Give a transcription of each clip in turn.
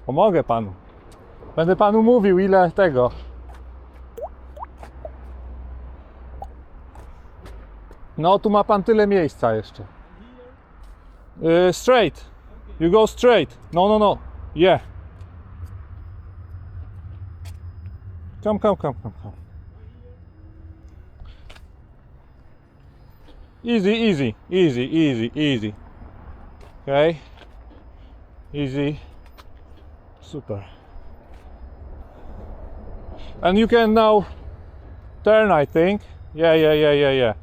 Pomogę panu. Będę panu mówił, ile tego. No, tu ma pan tyle miejsca jeszcze. Straight. You go straight. No, no, no. Yeah. Come. Easy. Okay. Easy. Super. And you can now turn, I think. Yeah.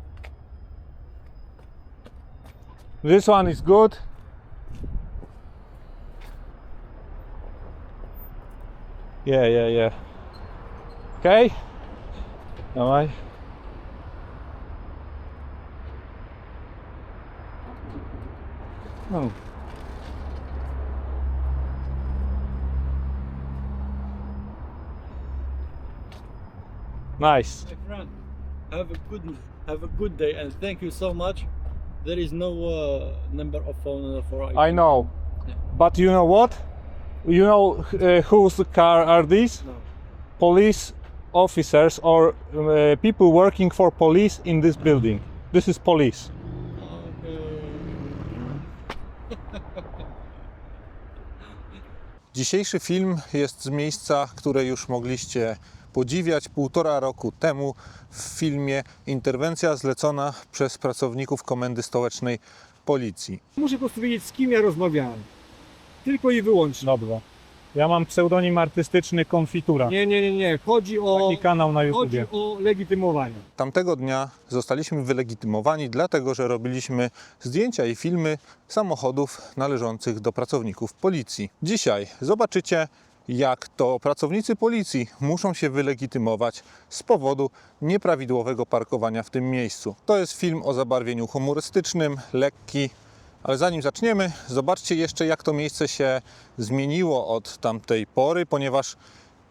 This one is good. Yeah. Okay. Dawaj. No. Nice. My friend, have a good day, and thank you so much. There is no number of phone for I know. Yeah. But you know what? You know whose car are these? No. Police officers or people working for police in this building. This is police. Dzisiejszy film jest z miejsca, które już mogliście podziwiać 1,5 roku temu w filmie Interwencja zlecona przez pracowników Komendy Stołecznej Policji. Muszę po prostu wiedzieć, z kim ja rozmawiałem. Tylko i wyłącznie. Dobra. Ja mam pseudonim artystyczny Konfitura. Nie. Chodzi o Taki kanał na YouTubie. legitymowanie. Tamtego dnia zostaliśmy wylegitymowani, dlatego że robiliśmy zdjęcia i filmy samochodów należących do pracowników policji. Dzisiaj zobaczycie, jak to pracownicy policji muszą się wylegitymować z powodu nieprawidłowego parkowania w tym miejscu. To jest film o zabarwieniu humorystycznym, lekki, ale zanim zaczniemy, zobaczcie jeszcze, jak to miejsce się zmieniło od tamtej pory, ponieważ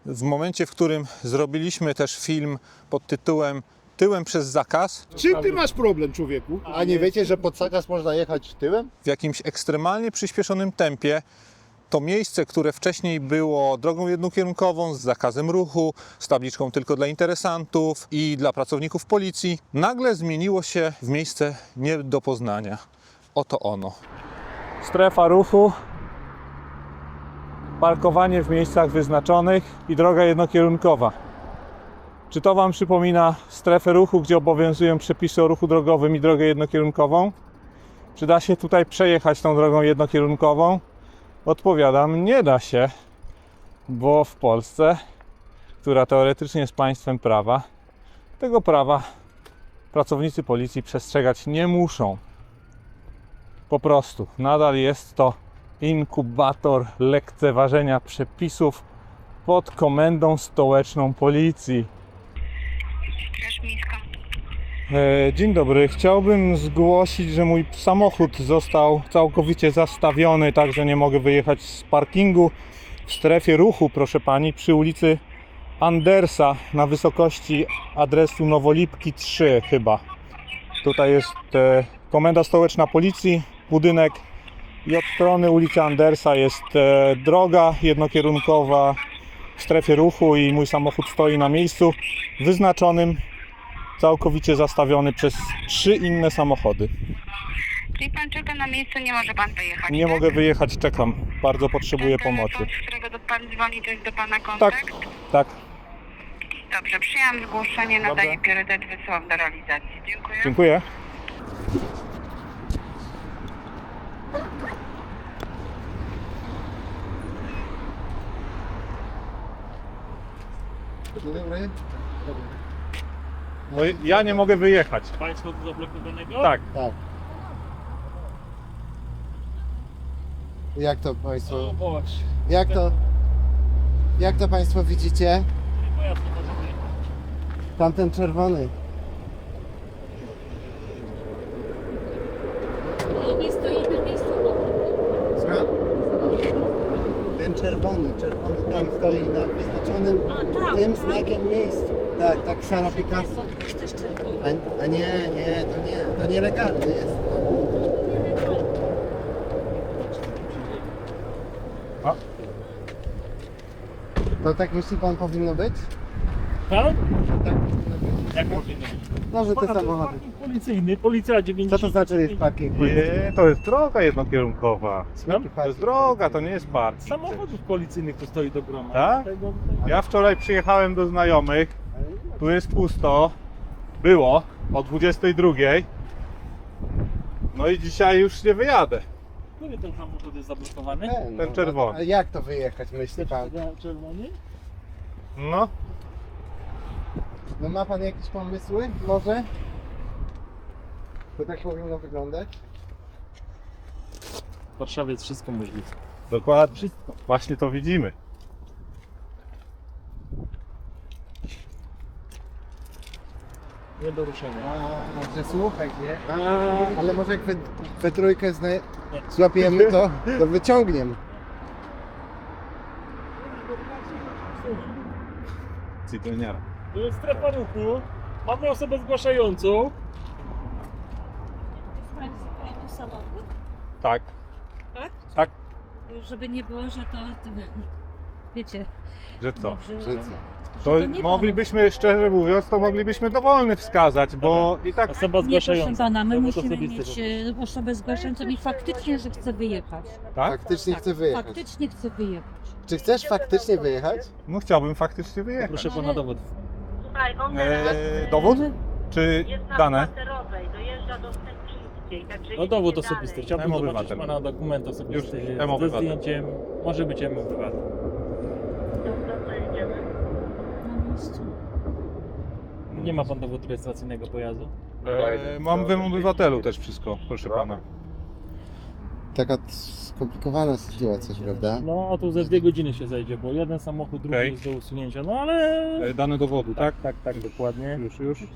w momencie, w którym zrobiliśmy też film pod tytułem Tyłem przez zakaz, Czym ty masz problem, człowieku? A nie wiecie, że pod zakaz można jechać tyłem? w jakimś ekstremalnie przyspieszonym tempie, to miejsce, które wcześniej było drogą jednokierunkową z zakazem ruchu, z tabliczką tylko dla interesantów i dla pracowników policji, nagle zmieniło się w miejsce nie do poznania. Oto ono. Strefa ruchu, parkowanie w miejscach wyznaczonych i droga jednokierunkowa. Czy to Wam przypomina strefę ruchu, gdzie obowiązują przepisy o ruchu drogowym i drogę jednokierunkową? Czy da się tutaj przejechać tą drogą jednokierunkową? Odpowiadam, nie da się, bo w Polsce, która teoretycznie jest państwem prawa, tego prawa pracownicy policji przestrzegać nie muszą. Po prostu, nadal jest to inkubator lekceważenia przepisów pod Komendą Stołeczną Policji. Dzień dobry, chciałbym zgłosić, że mój samochód został całkowicie zastawiony, tak że nie mogę wyjechać z parkingu w strefie ruchu, proszę pani, przy ulicy Andersa na wysokości adresu Nowolipki 3 chyba. Tutaj jest Komenda Stołeczna Policji, budynek i od strony ulicy Andersa jest droga jednokierunkowa w strefie ruchu i mój samochód stoi na miejscu wyznaczonym, całkowicie zastawiony przez 3 inne samochody. Czyli pan czeka na miejscu, nie może pan wyjechać, Nie tak? mogę wyjechać, czekam. Bardzo potrzebuję Ten pomocy. telefon, z którego do pan dzwoni, to jest do pana Tak, kontakt? tak. Dobrze, przyjęłam zgłoszenie, Dobra. nadaję priorytet, wysyłam do realizacji. Dziękuję. Dziękuję. Dzień dobry. No, ja nie mogę wyjechać. Państwo do zablokowanego? Tak. Tak. Jak to Państwo? O Boże. Jak to Państwo widzicie? Pojazd nie może wyjechać. Tamten czerwony. Nie stoi na miejscu. Słucham? Ten czerwony tam stoi na wyznaczonym tym znakiem miejscu. Tak, Ksana Picasso. A nie, to nielegalne jest. To tak myśli pan powinno być? Tak? Tak powinno być. Jak powinno być? No, że te To jest samochody. parking policyjny, policja 90. Co to znaczy jest parking? Nie, to jest droga jednokierunkowa. Jaki To jest droga, to nie jest parking. Samochodów policyjnych to stoi do groma. Tak? Tego, Ja wczoraj przyjechałem do znajomych, tu jest pusto, było o 22. No i dzisiaj już nie wyjadę. który ten samochód jest zablokowany? Ten czerwony. A jak to wyjechać, myśli pan? Czerwony? No, No ma pan jakieś pomysły? Może? To tak powinno wyglądać? W Warszawie jest wszystko możliwe. dokładnie. Wszystko. Właśnie to widzimy. Nie do ruszenia. A, że słuchaj, nie? Ale może jak we trójkę złapiemy to wyciągniemy. Cykleniara. To jest strefa ruchu. Mamy osobę zgłaszającą. Samochód, Tak, tak? tak, Żeby nie było, że to wiecie, że co? że Że co? To to nie moglibyśmy, szczerze mówiąc, to moglibyśmy dowolny wskazać, bo i tak Osoba nie, proszę zgłaszająca. pana, my Dowód musimy osobisty mieć osobę zgłaszającą i faktycznie, że chce wyjechać. tak? Faktycznie chcę wyjechać. Faktycznie chce wyjechać. Czy chcesz faktycznie wyjechać? No chciałbym faktycznie wyjechać. Proszę pana dowód. Słuchaj, on teraz Dowód? Czy jest na dane? spacerowej, dojeżdża do Stępczyńskiej, także No dowód jedzie osobisty. dalej. Chciałbym zobaczyć M-obywatel. pana dokument osobisty Już, ze M-obywatel. zdjęciem. Może być M-obywatel. Dobra, to jedziemy. Na miejscu. Nie ma pan dowodu rejestracyjnego pojazdu? Mam w obywatelu też wszystko, proszę pana. Taka skomplikowana sytuacja, prawda? No, a tu ze 2 godziny się zejdzie, bo jeden samochód, drugi Okej. jest do usunięcia. No ale... Dane dowodu, tak? Tak, dokładnie. Już.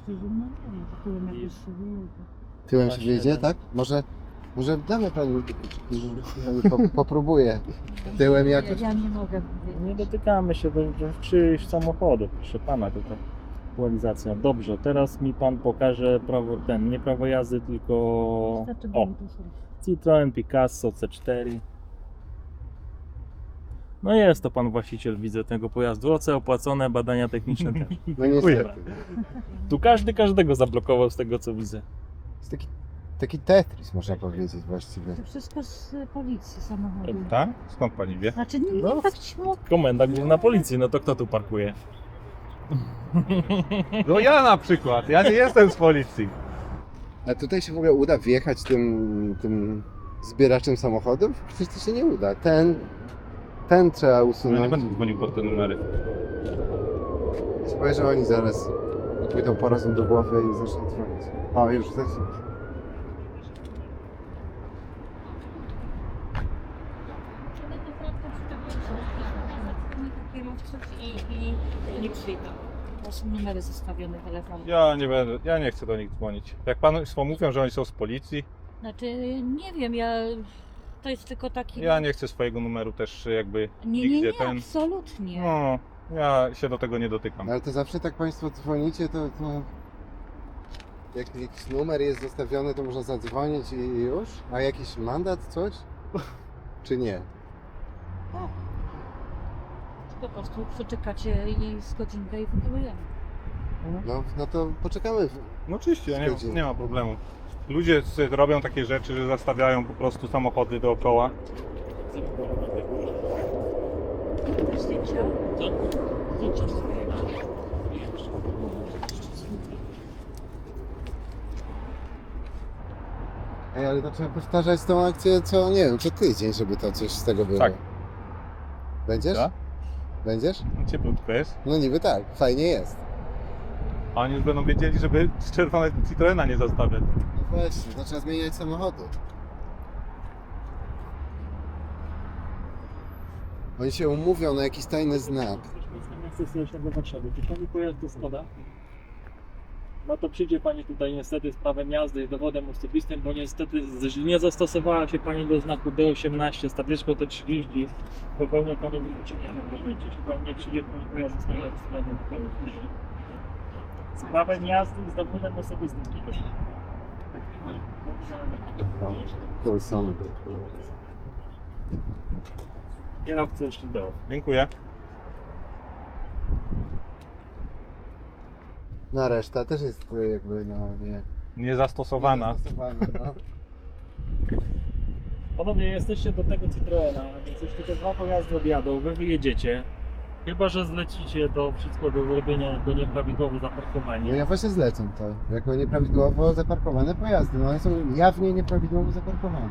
Tyłem się Właśnie, wyjdzie, tak. tak? Może damy pani, popróbuję. Tyłem jakoś. Ja nie mogę Nie dotykamy się czyjś samochodu, proszę pana, tutaj aktualizacja. Dobrze, teraz mi pan pokaże prawo, nie prawo jazdy, tylko o, Citroen Picasso C4. No jest to pan właściciel, widzę, tego pojazdu. OC opłacone, badania techniczne też. No niestety. Tu każdy każdego zablokował z tego co widzę. Jest taki Tetris, można powiedzieć właściwie. To wszystko z policji samochodu. Tak? Skąd pani wie? Znaczy nie, No. tak śmiało. Komenda główna policji, no to kto tu parkuje? No ja na przykład, ja nie jestem z policji. A tutaj się w ogóle uda wjechać tym zbieraczem samochodów? Przecież to się nie uda. Ten trzeba Ja nie usunąć. będę dzwonił pod te numery. Spojrzę, że oni zaraz pójdą po rozum do głowy i zaczną dzwonić. O, już zacznie. Kierowców i nie przyjdą. To są numery zostawione telefonu. Ja nie chcę do nich dzwonić. Jak państwo mówią, że oni są z policji, Znaczy nie wiem, to jest tylko taki... ja nie chcę swojego numeru też jakby nie, nigdzie nie, absolutnie. No, ja się do tego nie dotykam. Ale to zawsze tak Państwo dzwonicie, to jak jakiś numer jest zostawiony, to można zadzwonić i już? A jakiś mandat, coś? Czy nie? Po prostu przeczekacie i z godzinkę i wykonujemy. No to poczekamy. No oczywiście, Zgodzę. nie ma problemu. Ludzie robią takie rzeczy, że zastawiają po prostu samochody dookoła. Zdjęcia? Co? Zdjęcia. Ej, ale to trzeba powtarzać tą akcję co, nie wiem, co tydzień, żeby to coś z tego było. Tak. Będziesz? Tak. Będziesz? Cieplutko jest. No niby tak, fajnie jest. A oni już będą wiedzieli, żeby z czerwonego Citroena nie zostawiać. No właśnie, to trzeba zmieniać samochody. Oni się umówią na jakiś tajny znak. Chcę stołecznego Warszawy. Czy pani pojazd to Skoda? No to przyjdzie pani tutaj niestety z prawem jazdy i dowodem osobistym, bo niestety nie zastosowała się pani do znaku D18 z tabliczką T30. Popełnia pani wykroczenie w momencie, czy pani nie przyjdzie pani pojazd z z prawem jazdy i z dowodem osobistym. To są. Kierowcy jeszcze do. Dziękuję. No a reszta też jest jakby Niezastosowana. niezastosowana, no. Panowie, jesteście do tego Citroena, więc jeśli te dwa pojazdy odjadą, wy wyjedziecie. Chyba że zlecicie to wszystko do zrobienia, do nieprawidłowo zaparkowania. No ja właśnie zlecam to, jako nieprawidłowo zaparkowane pojazdy, no one są jawnie nieprawidłowo zaparkowane.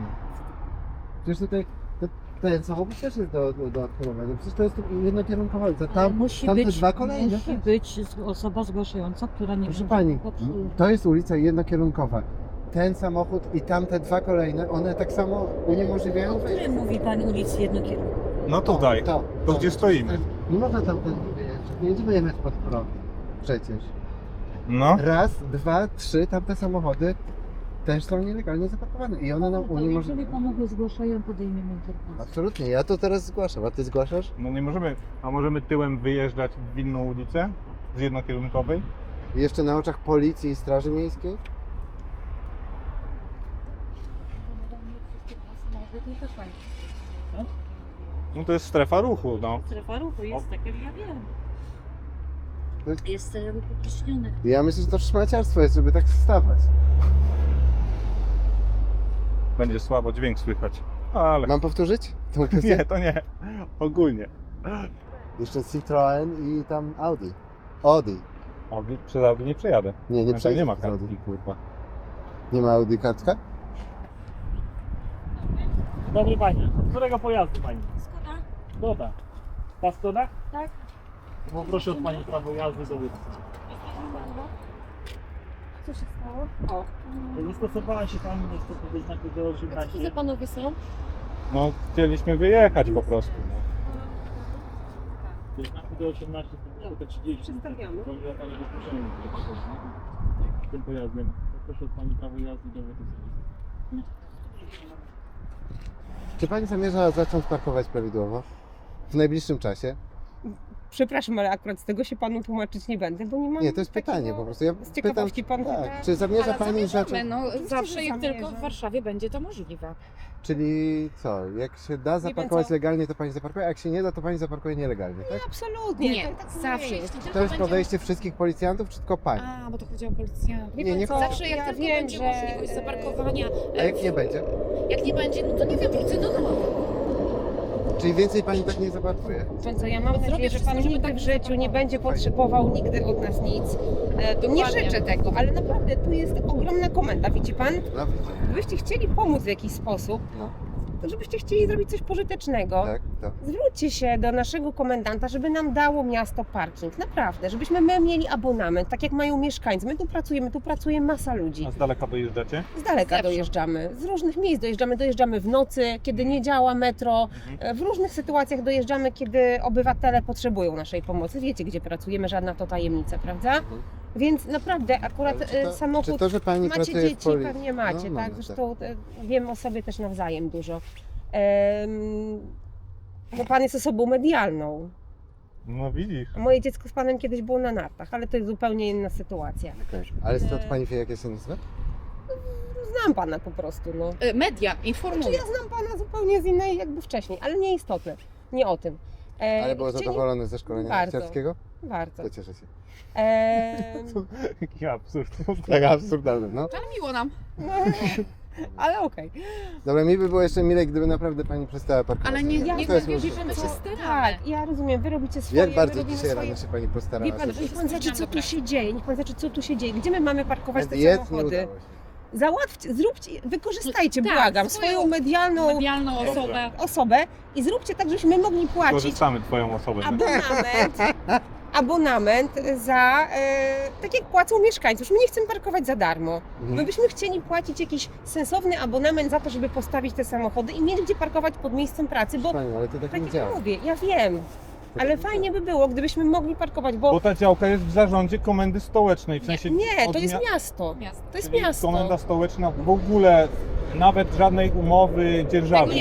Przecież tutaj ten samochód też jest dodatkowy, przecież to jest jednokierunkowa ulica, tam, musi tam te być, dwa kolejne musi też. być osoba zgłaszająca, która nie Proszę będzie pani, popsuła. to jest ulica jednokierunkowa. Ten samochód i tamte dwa kolejne, one tak samo uniemożliwiają O której mówi pan ulicy jednokierunkowej? No tutaj, to gdzie stoimy. Nie można tamten wyjeżdżać, nie będziemy jechać pod prąd. Przecież. No. Raz, dwa, trzy, tamte samochody też są nielegalnie zaparkowane i one nam To jeżeli uniemożliwiają. panowie zgłaszają, podejmiemy interpelację. Absolutnie, ja to teraz zgłaszam, a ty zgłaszasz? No nie możemy, a możemy tyłem wyjeżdżać w inną ulicę z jednokierunkowej? I jeszcze na oczach policji i straży miejskiej? No to jest strefa ruchu, no. Strefa ruchu jest tak, jak ja wiem. To jest- Jest wypróżniony. Ja myślę, że to szmaciarstwo jest, żeby tak wstawać. Będzie słabo dźwięk słychać. Ale Mam powtórzyć? Tą kwestię? nie, to nie. Ogólnie. Jeszcze Citroen i tam Audi. Audi. Przez Audi nie przejadę. Nie, nie Tam przejdzie nie ma przez Audi. kartki, kurwa. Nie ma Audi kartka? Dobry panie, którego pojazdu pani? Skoda? Skoda. Ta Skoda? Tak. Poproszę od pani prawo jazdy do wódki. Co się stało? O. Zastosowała się pani niestety do znaku do Co za 18. panowie są? No chcieliśmy wyjechać po prostu. No. Do znaku do 18 to tylko 30. Przedstawiamy. To ja pani wykluczenie tym pojazdem. Poproszę od pani prawo jazdy do wódki. Czy pani zamierza zacząć parkować prawidłowo? W najbliższym czasie? Przepraszam, ale akurat z tego się panu tłumaczyć nie będę, bo nie mam Nie, to jest takiego- pytanie po prostu. Ja Z ciekawości pan pytam, pyta. tak, czy zamierza pani zacząć... No zawsze że jak tylko zamierzam. w Warszawie będzie to możliwe. Czyli co, jak się da zaparkować co? legalnie, to pani zaparkuje, a jak się nie da, to pani zaparkuje nielegalnie, tak? Absolutnie. Nie, tak zawsze. nie jest. Jeśli To tylko jest będzie... podejście wszystkich policjantów, czy tylko pani? A, bo to chodzi o policjantów. Nie, nie Zawsze jak ja tylko wiem, będzie że- możliwość zaparkowania. A jak nie będzie? Jak nie będzie, no to nie wiem, wrócę do domu. Czyli więcej pani tak nie zaparkuje? Więc co, ja mam Zrobię nadzieję, że wszystko, pan żeby nigdy tak w życiu nie będzie potrzebował nigdy od nas nic. Nie Dokładnie. życzę tego, ale naprawdę tu jest ogromna komenda, widzi pan? No, Gdybyście chcieli pomóc w jakiś sposób, No. to żebyście chcieli zrobić coś pożytecznego, tak, to. zwróćcie się do naszego komendanta, żeby nam dało miasto parking. Naprawdę, żebyśmy my mieli abonament, tak jak mają mieszkańcy. My tu pracuje masa ludzi. A z daleka dojeżdżacie? Z daleka Zawsze. dojeżdżamy, z różnych miejsc dojeżdżamy w nocy, kiedy nie działa metro, w różnych sytuacjach dojeżdżamy, kiedy obywatele potrzebują naszej pomocy. Wiecie, gdzie pracujemy, żadna to tajemnica, prawda? Więc naprawdę akurat Ale czy samochód... to, że pani Macie pracuje w dzieci, policji? pewnie macie, No, tak? mamy, Zresztą wiem o sobie też nawzajem dużo. No pan jest osobą medialną. No widzisz. A moje dziecko z panem kiedyś było na nartach, ale to jest zupełnie inna sytuacja. Okej. Ale stąd pani wie, jak ja się nazywam? Znam pana po prostu, no. Media, Znaczy informuję. ja znam pana zupełnie z innej jakby wcześniej, ale nieistotne. Nie o tym. Ale było chcieli- zadowolony ze szkolenia Bardzo. narciarskiego? Bardzo. To cieszę się. Jaki absurd. Tak absurdalne, no. Ale miło nam. Ale okej. Dobra, mi by było jeszcze milej, gdyby naprawdę pani przestała parkować. Ale nie, No nie to jest wiem, możliwe. że my się staramy. Tak, ja rozumiem, wy robicie swoje, Jak my bardzo robimy dzisiaj swoje. rano się pani postarała? Wie pan, żeby- niech pan zobaczy, co tu się dzieje, niech pan zobaczy, co tu się dzieje. Gdzie my mamy parkować te Jedz, nie samochody? udało się. Załatwcie, zróbcie, wykorzystajcie, Tak, błagam, swoją swoją medialną Medialną osobę. osobę i zróbcie tak, żebyśmy mogli płacić Korzystamy twoją osobę. abonament za, tak jak płacą mieszkańcy. Już my nie chcemy parkować za darmo. Mhm. My byśmy chcieli płacić jakiś sensowny abonament za to, żeby postawić te samochody i mieli gdzie parkować pod miejscem pracy, bo Pani, ale to tak tak nie jak działa. mówię, ja wiem, ale fajnie by było, gdybyśmy mogli parkować, bo Bo ta działka jest w zarządzie komendy stołecznej. W sensie nie, od to jest mia- miasto. Miasto. To jest czyli miasto. Komenda stołeczna w ogóle nawet żadnej umowy dzierżawy.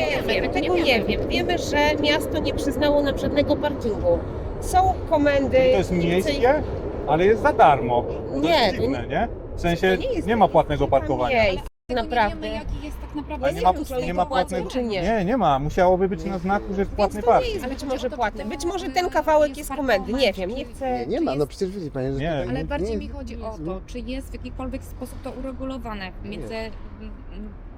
Tego nie wiem. Wiemy, że miasto nie przyznało nam żadnego parkingu. Są komendy. To jest miejskie, ale jest za darmo. To Nie, jest to dziwne, nie? W sensie to nie jest- nie ma płatnego parkowania. Nie, Tego Naprawdę. nie wiemy, jaki jest tak naprawdę. Ale nie nie ma, wiem, czy oni nie ma to płacą, płatnego... czy nie. Nie ma. Musiałoby być na znaku, że jest płatny Więc to nie parking. jest Ale być chodzi może o to, płatny. kto, Być może ten kawałek jest komendy. Nie wiem, nie chcę. Nie ma, jest- no przecież widzi pani, że Nie. tutaj Ale bardziej nie- mi chodzi o to, czy jest w jakikolwiek sposób to uregulowane między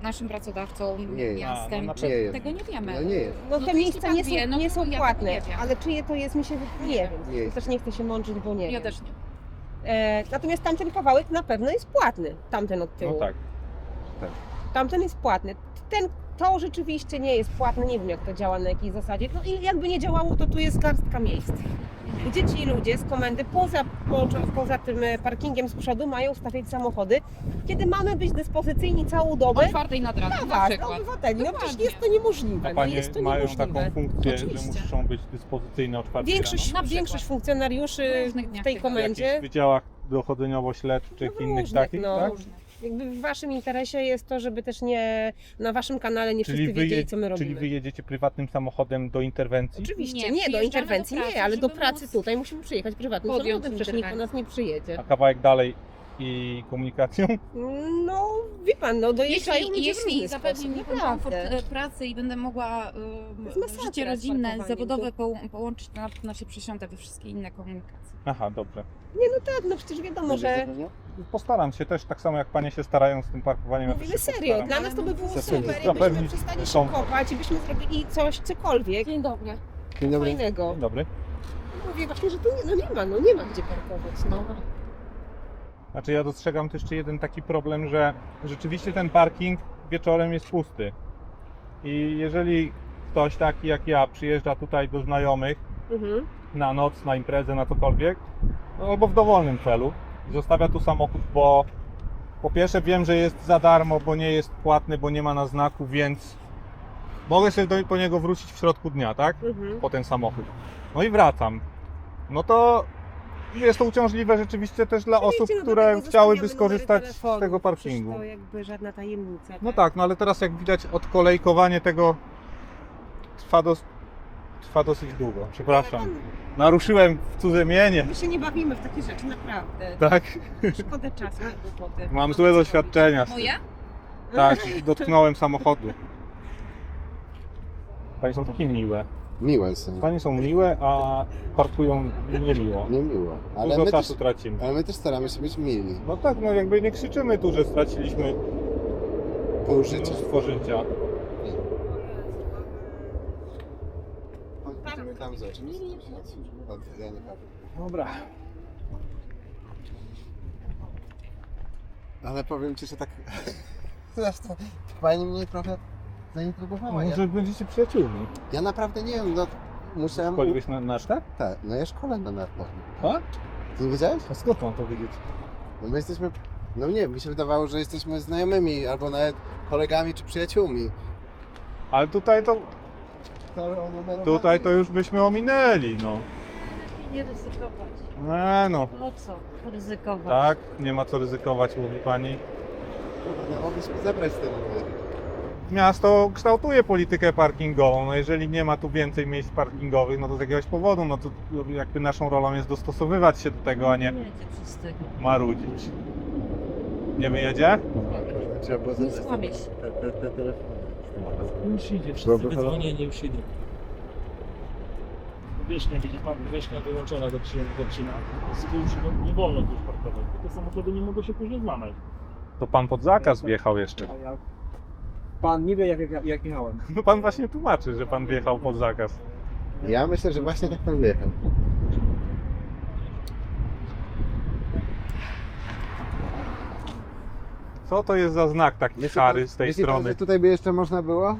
naszym pracodawcą, Nie jest. miastem, A, no na czy pewno. Nie jest. tego nie wiemy. No nie jest. No No te to miejsca jeśli tak wie, no nie to są ja płatne, tego nie wiem. ale czyje to jest, mi się nie wiem. Nie jest. Też nie chcę się mądrzyć, bo nie Ja wiem. też nie. Natomiast tamten kawałek na pewno jest płatny. Tamten od No tyłu. tak. Tamten jest płatny. To rzeczywiście nie jest płatne. Nie wiem, jak to działa, na jakiej zasadzie. No i jakby nie działało, to tu jest garstka miejsc. Gdzie ci ludzie z komendy poza tym parkingiem z przodu mają stawiać samochody, kiedy mamy być dyspozycyjni całą O dobę 4 nad ranem dla na was, przykład. obywateli. No przecież Dokładnie. jest to niemożliwe. A No panie jest to mają niemożliwe. taką funkcję, że Oczywiście. muszą być dyspozycyjne o 4 Większość, Na przykład. większość funkcjonariuszy W różnych w dniach tej tygodnia. w jakichś komendzie wydziałach dochodzeniowo-śledczych, No innych różnych, takich, no. tak? jakby w waszym interesie jest to, żeby też nie na waszym kanale nie wszyscy wiedzieli, co my robimy. Czyli wy jedziecie prywatnym samochodem do interwencji? Oczywiście, Nie, nie do przyjeżdżamy interwencji, do pracy, nie, ale do żeby pracy móc tutaj musimy przyjechać prywatnym podjąć samochodem, przecież nikt do interwencję. nas nie przyjedzie. A kawałek dalej i komunikacją? No, wie pan, no dojeżdżają ludzie w Jeśli różny zapewni mi sposób, pan komfort naprawdę. pracy i będę mogła jest masakra życie z rodzinne, parkowaniem zawodowe połączyć, to na pewno się przesiądę we wszystkie inne komunikacje. Aha, dobrze. Nie, no tak, no przecież wiadomo, Będzie że zapewniał? Postaram się też, tak samo jak panie się starają z tym parkowaniem. ja też mówimy się serio, postaram. dla nas to by było Zapewnić. super, jakbyśmy Zapewnić przestali się komfort. kopać i byśmy zrobili coś, cokolwiek Dzień dobry. Dzień dobry. fajnego. Dzień dobry. Mówię właśnie, że tu nie ma gdzie parkować, no. Znaczy ja dostrzegam też jeszcze jeden taki problem, że rzeczywiście ten parking wieczorem jest pusty. I jeżeli ktoś taki jak ja przyjeżdża tutaj do znajomych Mhm. na noc, na imprezę, na cokolwiek, no, albo w dowolnym celu i zostawia tu samochód, bo po pierwsze wiem, że jest za darmo, bo nie jest płatny, bo nie ma na znaku, więc mogę sobie po niego wrócić w środku dnia, tak? Mhm. Po ten samochód. No i wracam. No to jest to uciążliwe rzeczywiście też dla osób, Oczywiście, no które dlatego chciałyby zostawiamy skorzystać numery z telefonów, tego przecież parkingu. To jakby żadna tajemnica. No tak, no ale teraz jak widać odkolejkowanie tego trwa dosyć długo. Przepraszam. Naruszyłem w cudze mienie. My się nie bawimy w takie rzeczy, naprawdę. Tak? Szkoda czasu na głupoty. Mam złe doświadczenia z tym. Moje? Tak, dotknąłem samochodu. Panie są takie miłe. Miłe są. Panie są miłe, a parkują niemiło. Nie miłe. Ale Dużo my, też, czasu tracimy. ale my też staramy się być mili. No tak, no jakby nie krzyczymy tu, że straciliśmy Pół życia. mnóstwo życia. Chodźmy tam za czymś. Ja nie powiem. Dobra. Ale powiem ci, że tak... Zresztą pani mnie trochę zaintrygowała. Może będziecie przyjaciółmi. Ja naprawdę nie wiem, no muszę... Szkoliłeś na nartach? Tak, no ja szkolę na nartach. A? Ty nie wiedziałeś? A skąd mam to wiedzieć? No my jesteśmy... No nie, mi się wydawało, że jesteśmy znajomymi, albo nawet kolegami czy przyjaciółmi. Ale tutaj to już byśmy ominęli, no. Nie ryzykować. No, Po co ryzykować? tak, nie ma co ryzykować, mówi pani. No mogliśmy zebrać ten numer. Miasto kształtuje politykę parkingową, no jeżeli nie ma tu więcej miejsc parkingowych, no to z jakiegoś powodu, no to jakby naszą rolą jest dostosowywać się do tego, a nie Jedzie przez tego. marudzić. Nie wyjedzie? Trzeba było Nie skłamie się. te telefony. Już idzie, wszyscy Dobra, wydzwonieni już idą. Wierzchnia, widzi pan, wierzchnia wyłączona do przyjęcia. Nie wolno tu już parkować, bo te samochody nie mogą się później złamać. To pan pod zakaz wjechał jeszcze. Pan nie wie, jak jechałem. No pan właśnie tłumaczy, że pan wjechał pod zakaz. Ja myślę, że właśnie tak pan wyjechał. Co to jest za znak taki szary z tej Myśli pan, strony? że tutaj by jeszcze można było?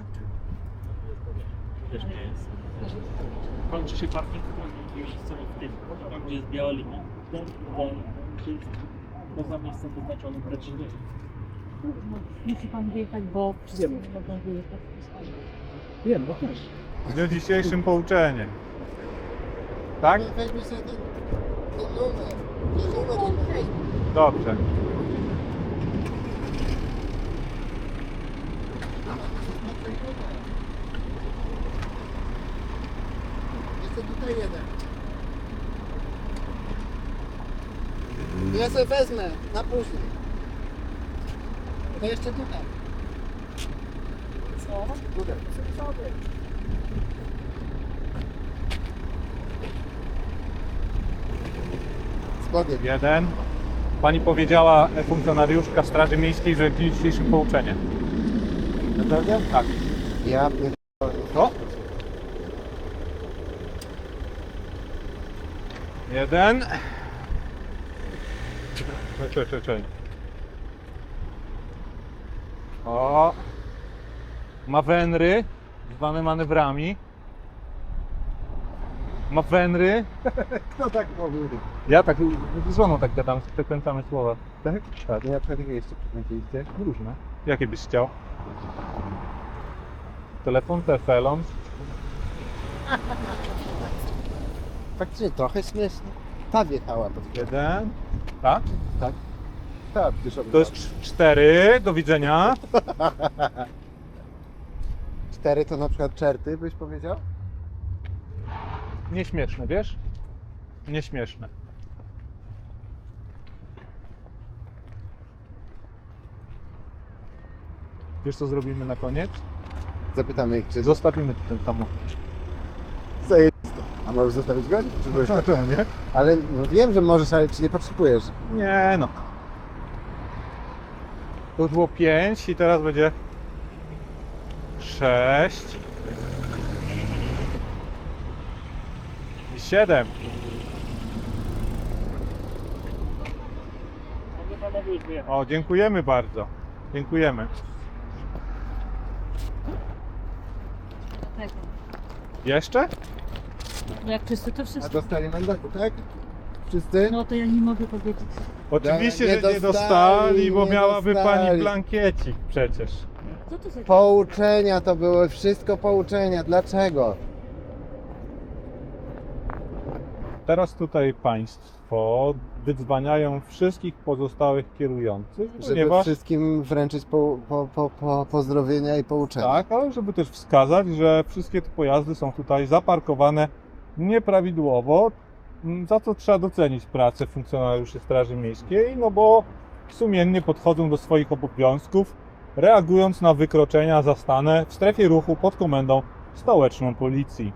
Też nie jest. Kończy się parking już sobie w tym, tam gdzie jest biała linia. Ten jest poza miejscem wyznaczonym precyzyjnie. Musi pan wyjechać, bo wszyscy nie mogą wyjechać. Wiem, no też. W dniu dzisiejszym pouczenie. Tak? Weźmy sobie ten numer. Dobrze. Jeszcze tutaj jeden. Ja sobie wezmę, na później. To jeszcze tutaj. Co? Tutaj. Z Bogiem. Jeden. Pani powiedziała funkcjonariuszka Straży Miejskiej, że w dniu dzisiejszym pouczenie. Naprawdę? Tak. Ja O! Jeden. Czekaj. O! Mawenry, zwane manewrami. Mawenry. Kto tak mówił? Ja tak z żoną tak gadam, przekręcamy słowa. Tak? Tak. Ja przed jeszcze przykręciliście. Różne. Jakie byś chciał? Telefon, tefelon. Faktycznie trochę śmieszne. Ta wjechała pod chwilę. Jeden. Tak? Tak, To jest 4. Do widzenia. 4 to na przykład czerty, byś powiedział? Nieśmieszne, wiesz? Nieśmieszne. Wiesz co zrobimy na koniec? Zapytamy ich, czy Zostawimy tu ten samochód. A możesz zostawić go? Czy byłeś nie? Ale no wiem, że możesz, ale czy nie potrzebujesz? Nie no. To już było 5 i teraz będzie 6 i 7. Mogę panowie już wyjechać. O, dziękujemy bardzo. Dziękujemy. Dlatego. Jeszcze? No jak wszyscy, to A wszyscy. dostali mandatu, tak? Wszyscy? No to ja nie mogę powiedzieć. Oczywiście, Nie że nie dostali, bo nie miałaby pani dostali. blankiecik przecież. Co to za... Pouczenia to były, wszystko pouczenia. Dlaczego? Teraz tutaj państwo wydzwaniają wszystkich pozostałych kierujących, Żeby ponieważ wszystkim wręczyć pozdrowienia i pouczenia. tak, ale żeby też wskazać, że wszystkie te pojazdy są tutaj zaparkowane nieprawidłowo, za co trzeba docenić pracę funkcjonariuszy Straży Miejskiej, no bo sumiennie podchodzą do swoich obowiązków, reagując na wykroczenia zastane w strefie ruchu pod komendą stołeczną policji.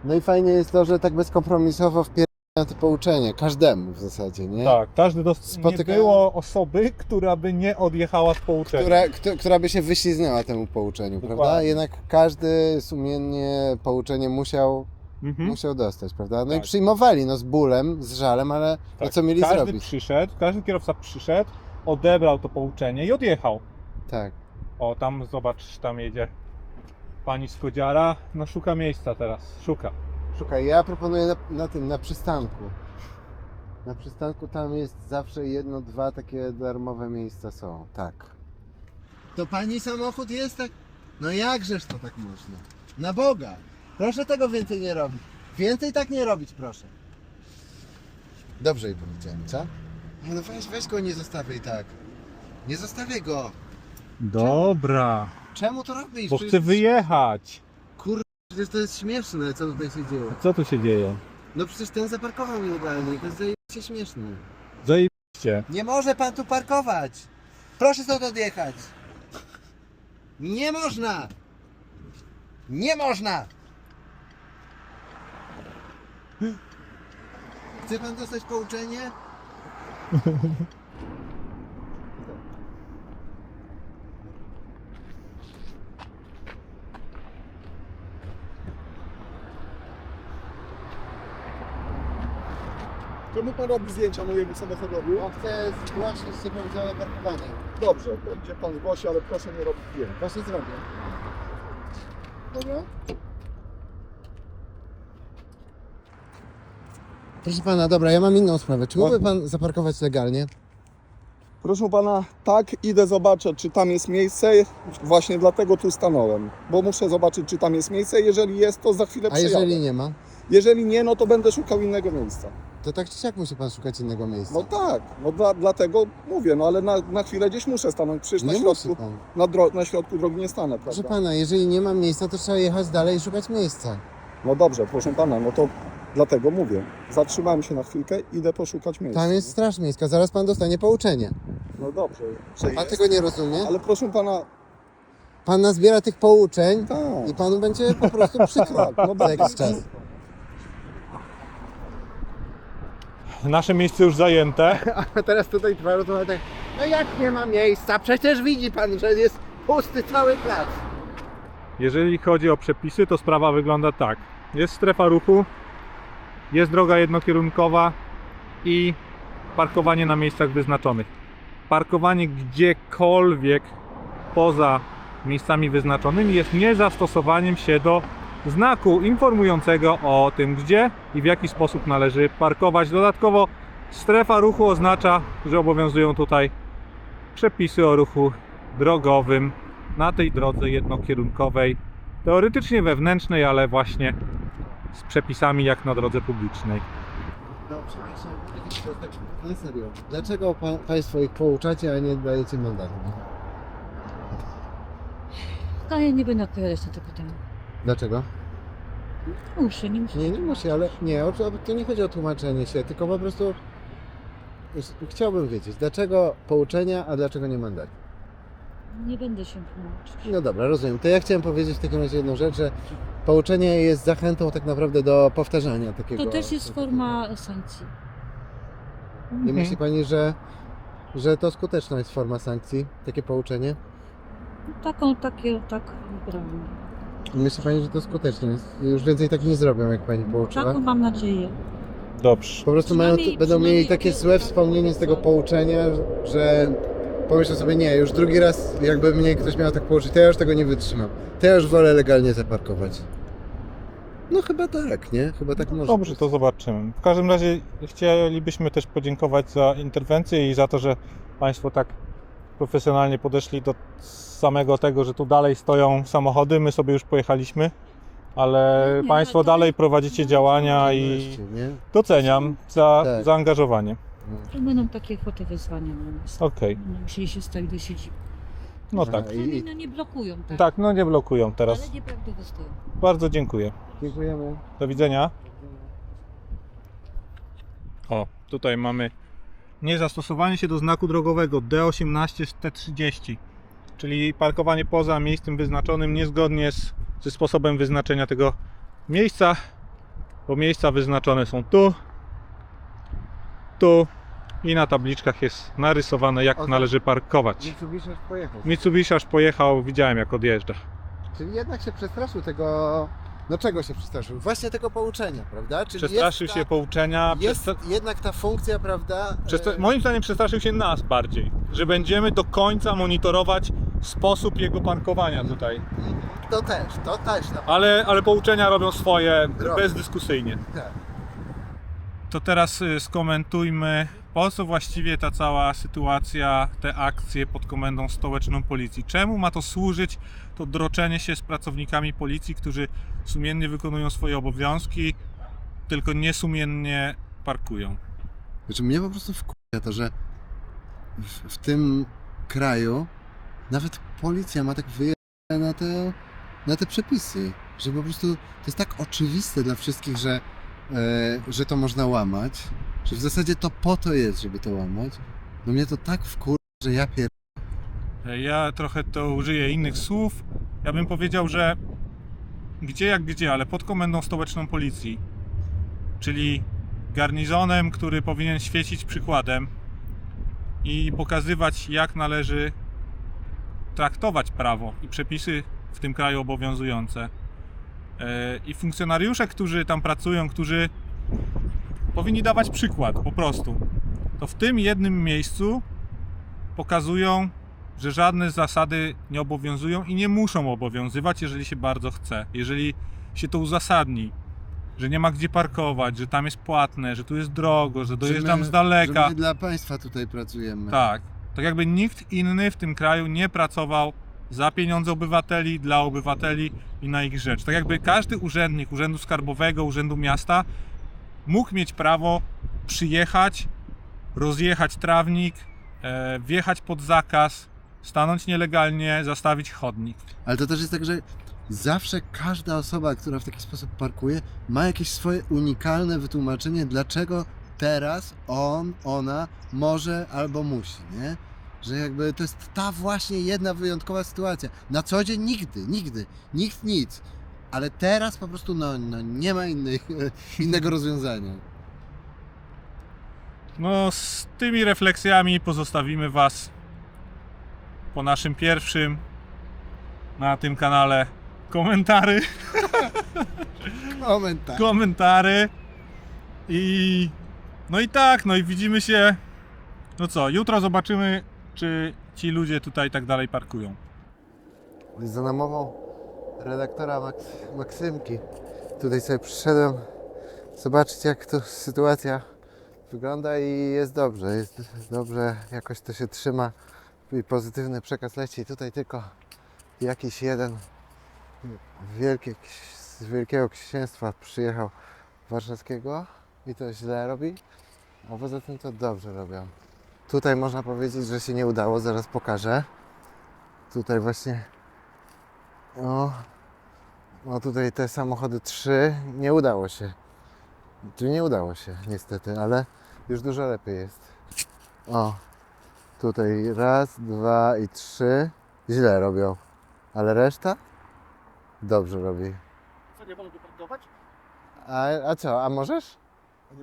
No i fajnie jest to, że tak bezkompromisowo wpierają to pouczenie. Każdemu w zasadzie, nie? Tak, każdy nie Spotykają- było osoby, która by nie odjechała z pouczenia. Która by się wyśliznęła temu pouczeniu, prawda? Dokładnie. Jednak każdy sumiennie pouczenie musiał dostać, prawda? No i Tak. przyjmowali, no z bólem, z żalem, ale no co mieli każdy zrobić? każdy kierowca przyszedł, odebrał to pouczenie i odjechał. Tak. O, tam zobacz, tam jedzie pani Skodziara, no szuka miejsca teraz, szuka. Szukaj, ja proponuję na przystanku. Na przystanku tam jest zawsze jedno, dwa takie darmowe miejsca są, tak. To pani samochód jest tak? No jakżeż to tak można? Na Boga! Proszę tego więcej nie robić. Więcej tak nie robić, proszę. Dobrze jej powiedziałem, co? No weź go, nie zostawiaj tak. Nie zostawiaj go. Dobra, Czemu to robisz? bo chcę wyjechać. Przecież to jest śmieszne, co tutaj się dzieje. Co tu się dzieje? No przecież ten zaparkował nielegalnie, to jest zajebiście śmieszne. Zajebiście. Nie może pan tu parkować! Proszę stąd odjechać! Nie można! Nie można! Chce pan dostać pouczenie? Czemu pan robi zdjęcia mojemu samochodowi? On chce zgłosić się pan za parkowanie. Dobrze, będzie pan zgłosi, ale proszę nie robić zdjęć. Właśnie zrobię. Dobra? Proszę pana, dobra, ja mam inną sprawę. Czy mógłby pan zaparkować legalnie? Proszę pana, tak, idę zobaczę, czy tam jest miejsce. Właśnie dlatego tu stanąłem, bo muszę zobaczyć, czy tam jest miejsce. Jeżeli jest, to za chwilę A przyjadę. jeżeli nie ma? Jeżeli nie, no to będę szukał innego miejsca. To tak czy siak musi pan szukać innego miejsca. No tak, no dlatego mówię, no ale na chwilę gdzieś muszę stanąć, przecież nie musi środku, pan. na środku drogi nie stanę, Proszę prawda? pana, jeżeli nie ma miejsca, to trzeba jechać dalej i szukać miejsca. No dobrze, proszę pana, no to dlatego mówię. Zatrzymałem się na chwilkę, idę poszukać miejsca. Tam jest straż miejska, zaraz pan dostanie pouczenie. No dobrze, że Pan jest, tego nie rozumie? ale proszę pana, Pan nazbiera tych pouczeń tak, i panu będzie po prostu przykro no za jakiś czas. Nasze miejsce już zajęte. A teraz tutaj trwa rozmowa tak, no jak nie ma miejsca? Przecież widzi pan, że jest pusty cały plac. Jeżeli chodzi o przepisy, to sprawa wygląda tak. Jest strefa ruchu, jest droga jednokierunkowa i parkowanie na miejscach wyznaczonych. Parkowanie gdziekolwiek poza miejscami wyznaczonymi jest niezastosowaniem się do znaku informującego o tym, gdzie i w jaki sposób należy parkować. Dodatkowo strefa ruchu oznacza, że obowiązują tutaj przepisy o ruchu drogowym na tej drodze jednokierunkowej, teoretycznie wewnętrznej, ale właśnie z przepisami jak na drodze publicznej. No przepraszam, ale serio, dlaczego państwo ich pouczacie, a nie dajecie mandatu? No ja nie będę odpowiadać na to pytanie. Dlaczego? Muszę, nie muszę. Nie musi, ale nie, to nie chodzi o tłumaczenie się, tylko po prostu chciałbym wiedzieć, dlaczego pouczenia, a dlaczego nie mandat? Nie będę się tłumaczyć. No dobra, rozumiem. To ja chciałem powiedzieć w takim razie jedną rzecz, że pouczenie jest zachętą tak naprawdę do powtarzania takiego. To też jest forma sankcji. Nie myśli pani, że to skuteczna jest forma sankcji, takie pouczenie? Tak wybrałam. Myśli pani, że to skuteczne jest? Już więcej tak nie zrobią, jak pani pouczyła? Taką mam nadzieję. Dobrze. Po prostu będą mieli takie złe wspomnienie z tego pouczenia, że pomyślę sobie, nie, już drugi raz jakby mnie ktoś miał tak pouczyć, to ja już tego nie wytrzymam. To ja już wolę legalnie zaparkować. No chyba tak, nie? Chyba tak może Dobrze, być. to zobaczymy. W każdym razie chcielibyśmy też podziękować za interwencję i za to, że Państwo tak profesjonalnie podeszli do samego tego, że tu dalej stoją samochody. My sobie już pojechaliśmy, ale Nie, Państwo ale to- dalej prowadzicie działania i Wreszcie, nie? doceniam za Tak. zaangażowanie. To będą takie fotowyzwania na nas. Okej, Będą musieli się stać do siedziby. no tak. I No nie blokują, tak. Tak, no nie blokują teraz. Ale nieprawdziwe stoją. Bardzo dziękuję. dziękujemy. Do widzenia. O, tutaj mamy niezastosowanie się do znaku drogowego D18 z T30, czyli parkowanie poza miejscem wyznaczonym niezgodnie ze sposobem wyznaczenia tego miejsca, bo miejsca wyznaczone są tu i na tabliczkach jest narysowane, jak O, należy parkować. Mitsubishi aż pojechał. Mitsubishi aż pojechał, widziałem jak odjeżdża. Czyli jednak się przestraszył tego... No czego się przestraszył? Właśnie tego pouczenia, prawda? Czyli Przestraszył jest się pouczenia. Jest jednak ta funkcja, prawda? Moim zdaniem przestraszył się nas bardziej, że będziemy do końca monitorować sposób jego parkowania tutaj. To też. Ale pouczenia robią swoje Robią. bezdyskusyjnie. Tak. To teraz skomentujmy, po co właściwie ta cała sytuacja, te akcje pod komendą stołeczną policji. Czemu ma to służyć, to droczenie się z pracownikami policji, którzy sumiennie wykonują swoje obowiązki, tylko niesumiennie parkują. Znaczy mnie po prostu wkurza to, że w tym kraju nawet policja ma tak wyjechane na te przepisy, że po prostu to jest tak oczywiste dla wszystkich, że to można łamać, że w zasadzie to po to jest, żeby to łamać. No mnie to tak wkurza, że ja Ja trochę to użyję innych słów. Ja bym powiedział, że gdzie jak gdzie, ale pod komendą stołeczną policji, czyli garnizonem, który powinien świecić przykładem i pokazywać, jak należy traktować prawo i przepisy w tym kraju obowiązujące. I funkcjonariusze, którzy tam pracują, którzy powinni dawać przykład po prostu, to w tym jednym miejscu pokazują, że żadne zasady nie obowiązują i nie muszą obowiązywać, jeżeli się bardzo chce. Jeżeli się to uzasadni, że nie ma gdzie parkować, że tam jest płatne, że tu jest drogo, że dojeżdżam z daleka. Że my dla państwa tutaj pracujemy. Tak. Tak jakby nikt inny w tym kraju nie pracował za pieniądze obywateli, dla obywateli i na ich rzecz. Tak jakby każdy urzędnik Urzędu Skarbowego, Urzędu Miasta mógł mieć prawo przyjechać, rozjechać trawnik, wjechać pod zakaz, stanąć nielegalnie, zastawić chodnik. Ale to też jest tak, że zawsze każda osoba, która w taki sposób parkuje, ma jakieś swoje unikalne wytłumaczenie, dlaczego teraz on, ona może albo musi, nie? że jakby to jest ta właśnie jedna wyjątkowa sytuacja. Na co dzień nigdy, nikt nic. Ale teraz po prostu no nie ma innego rozwiązania. No, z tymi refleksjami pozostawimy Was po naszym pierwszym na tym kanale komentary i no i tak, no i widzimy się, no co, jutro zobaczymy, czy ci ludzie tutaj tak dalej parkują. Za namową redaktora Maksymki tutaj sobie przyszedłem zobaczyć, jak tu sytuacja wygląda i jest dobrze, jakoś to się trzyma i pozytywny przekaz leci. Tutaj tylko jakiś jeden z Wielkiego Księstwa przyjechał warszawskiego i to źle robi, a poza tym to dobrze robią. Tutaj można powiedzieć, że się nie udało, zaraz pokażę. Tutaj właśnie, no tutaj te samochody 3, nie udało się. Tu nie udało się niestety, ale już dużo lepiej jest. O, tutaj 1, 2 i 3 źle robią, ale reszta dobrze robi. Co, nie wolno tu parkować? A co, a możesz?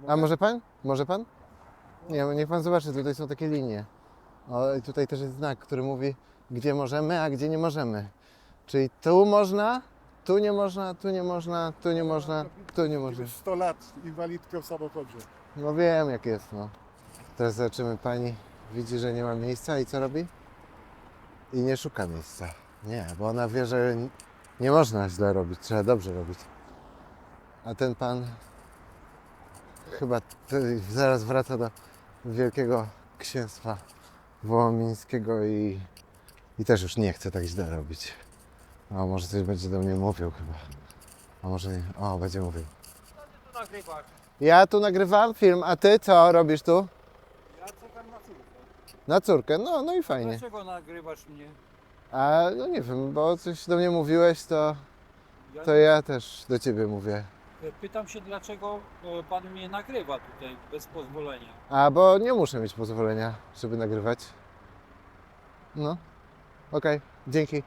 A może pan? Może pan? Nie, niech pan zobaczy, tutaj są takie linie. O, i tutaj też jest znak, który mówi, gdzie możemy, a gdzie nie możemy. Czyli tu można, tu nie można, tu nie można, tu nie można, tu nie można. 100 lat, inwalidka w samochodzie. No wiem jak jest, no. Teraz zobaczymy, pani widzi, że nie ma miejsca i co robi? I nie szuka miejsca. Nie, bo ona wie, że nie można źle robić, trzeba dobrze robić. A ten pan chyba zaraz wraca do Wielkiego Księstwa Wołomińskiego i też już nie chce tak źle robić. O, może coś będzie do mnie mówił chyba. A może nie. O, będzie mówił. Co ty tu nagrywasz? Ja tu nagrywam film, a ty co robisz tu? Ja czekam na córkę. Na córkę, no i fajnie. Dlaczego nagrywasz mnie? A no nie wiem, bo coś do mnie mówiłeś, to ja też do ciebie mówię. Pytam się, dlaczego pan mnie nagrywa tutaj bez pozwolenia. A, bo nie muszę mieć pozwolenia, żeby nagrywać. No, okej, dzięki.